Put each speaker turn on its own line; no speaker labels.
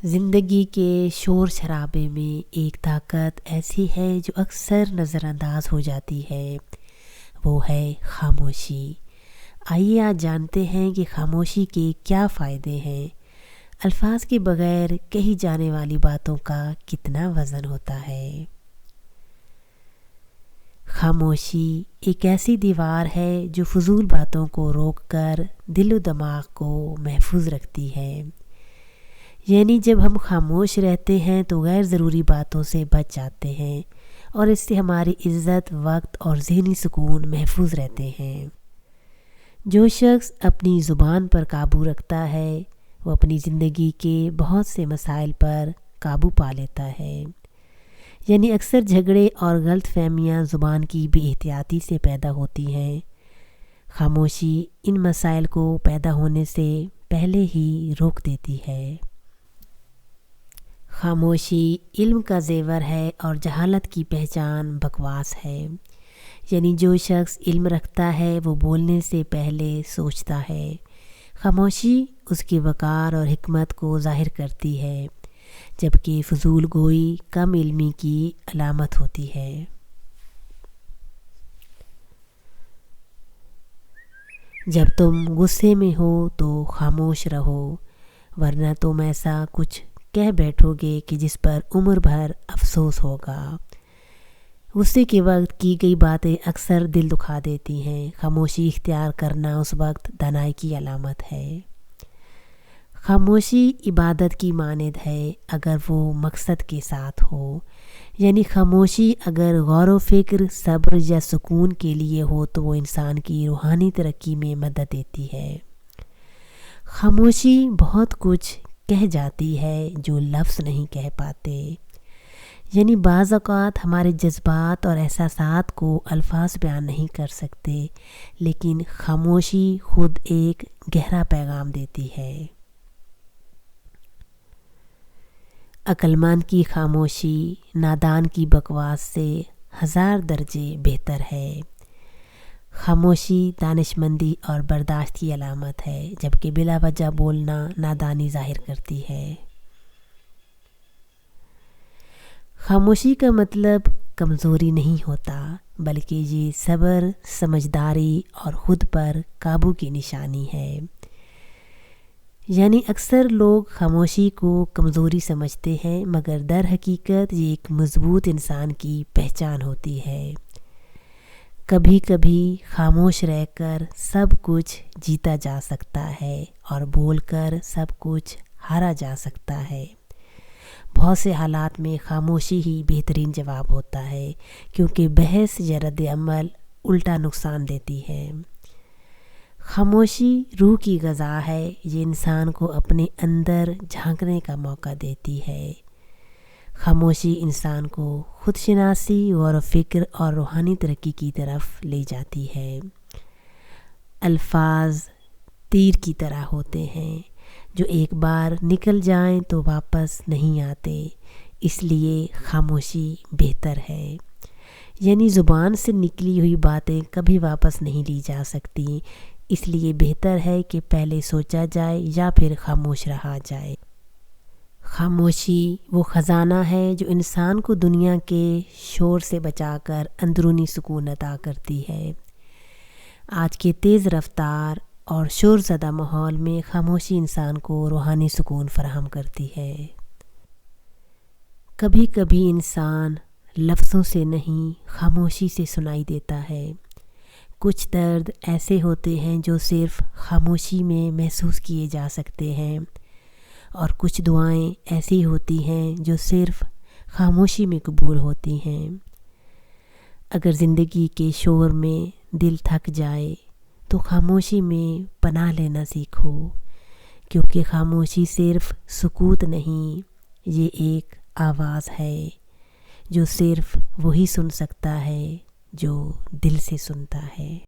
زندگی کے شور شرابے میں ایک طاقت ایسی ہے جو اکثر نظر انداز ہو جاتی ہے، وہ ہے خاموشی۔ آئیے آج جانتے ہیں کہ خاموشی کے کیا فائدے ہیں، الفاظ کے بغیر کہی جانے والی باتوں کا کتنا وزن ہوتا ہے۔ خاموشی ایک ایسی دیوار ہے جو فضول باتوں کو روک کر دل و دماغ کو محفوظ رکھتی ہے۔ یعنی جب ہم خاموش رہتے ہیں تو غیر ضروری باتوں سے بچ جاتے ہیں اور اس سے ہماری عزت، وقت اور ذہنی سکون محفوظ رہتے ہیں۔ جو شخص اپنی زبان پر قابو رکھتا ہے وہ اپنی زندگی کے بہت سے مسائل پر قابو پا لیتا ہے۔ یعنی اکثر جھگڑے اور غلط فہمیاں زبان کی بے احتیاطی سے پیدا ہوتی ہیں۔ خاموشی ان مسائل کو پیدا ہونے سے پہلے ہی روک دیتی ہے۔ خاموشی علم کا زیور ہے اور جہالت کی پہچان بکواس ہے۔ یعنی جو شخص علم رکھتا ہے وہ بولنے سے پہلے سوچتا ہے۔ خاموشی اس کی وقار اور حکمت کو ظاہر کرتی ہے، جبکہ فضول گوئی کم علمی کی علامت ہوتی ہے۔ جب تم غصے میں ہو تو خاموش رہو، ورنہ تم ایسا کچھ کہہ بیٹھو گے کہ جس پر عمر بھر افسوس ہوگا۔ غصے کے وقت کی گئی باتیں اکثر دل دکھا دیتی ہیں۔ خاموشی اختیار کرنا اس وقت دانائی کی علامت ہے۔ خاموشی عبادت کی مانند ہے اگر وہ مقصد کے ساتھ ہو۔ یعنی خاموشی اگر غور و فکر، صبر یا سکون کے لیے ہو تو وہ انسان کی روحانی ترقی میں مدد دیتی ہے۔ خاموشی بہت کچھ کہہ جاتی ہے جو لفظ نہیں کہہ پاتے۔ یعنی بعض اوقات ہمارے جذبات اور احساسات کو الفاظ بیان نہیں کر سکتے، لیکن خاموشی خود ایک گہرا پیغام دیتی ہے۔ عقل مند کی خاموشی نادان کی بکواس سے 1000 درجے بہتر ہے۔ خاموشی دانش مندی اور برداشت کی علامت ہے، جبکہ بلا وجہ بولنا نادانی ظاہر کرتی ہے۔ خاموشی کا مطلب کمزوری نہیں ہوتا، بلکہ یہ صبر، سمجھداری اور خود پر قابو کی نشانی ہے۔ یعنی اکثر لوگ خاموشی کو کمزوری سمجھتے ہیں، مگر در حقیقت یہ ایک مضبوط انسان کی پہچان ہوتی ہے۔ کبھی کبھی خاموش رہ کر سب کچھ جیتا جا سکتا ہے اور بول کر سب کچھ ہارا جا سکتا ہے۔ بہت سے حالات میں خاموشی ہی بہترین جواب ہوتا ہے، کیونکہ بحث یا رد عمل الٹا نقصان دیتی ہے۔ خاموشی روح کی غذا ہے، یہ انسان کو اپنے اندر جھانکنے کا موقع دیتی ہے۔ خاموشی انسان کو خود شناسی، غور و فکر اور روحانی ترقی کی طرف لے جاتی ہے۔ الفاظ تیر کی طرح ہوتے ہیں، جو ایک بار نکل جائیں تو واپس نہیں آتے، اس لیے خاموشی بہتر ہے۔ یعنی زبان سے نکلی ہوئی باتیں کبھی واپس نہیں لی جا سکتی، اس لیے بہتر ہے کہ پہلے سوچا جائے یا پھر خاموش رہا جائے۔ خاموشی وہ خزانہ ہے جو انسان کو دنیا کے شور سے بچا کر اندرونی سکون عطا کرتی ہے۔ آج کے تیز رفتار اور شور زدہ ماحول میں خاموشی انسان کو روحانی سکون فراہم کرتی ہے۔ کبھی کبھی انسان لفظوں سے نہیں، خاموشی سے سنائی دیتا ہے۔ کچھ درد ایسے ہوتے ہیں جو صرف خاموشی میں محسوس کیے جا سکتے ہیں، اور کچھ دعائیں ایسی ہوتی ہیں جو صرف خاموشی میں قبول ہوتی ہیں۔ اگر زندگی کے شور میں دل تھک جائے تو خاموشی میں پناہ لینا سیکھو، کیونکہ خاموشی صرف سکوت نہیں، یہ ایک آواز ہے جو صرف وہی سن سکتا ہے جو دل سے سنتا ہے۔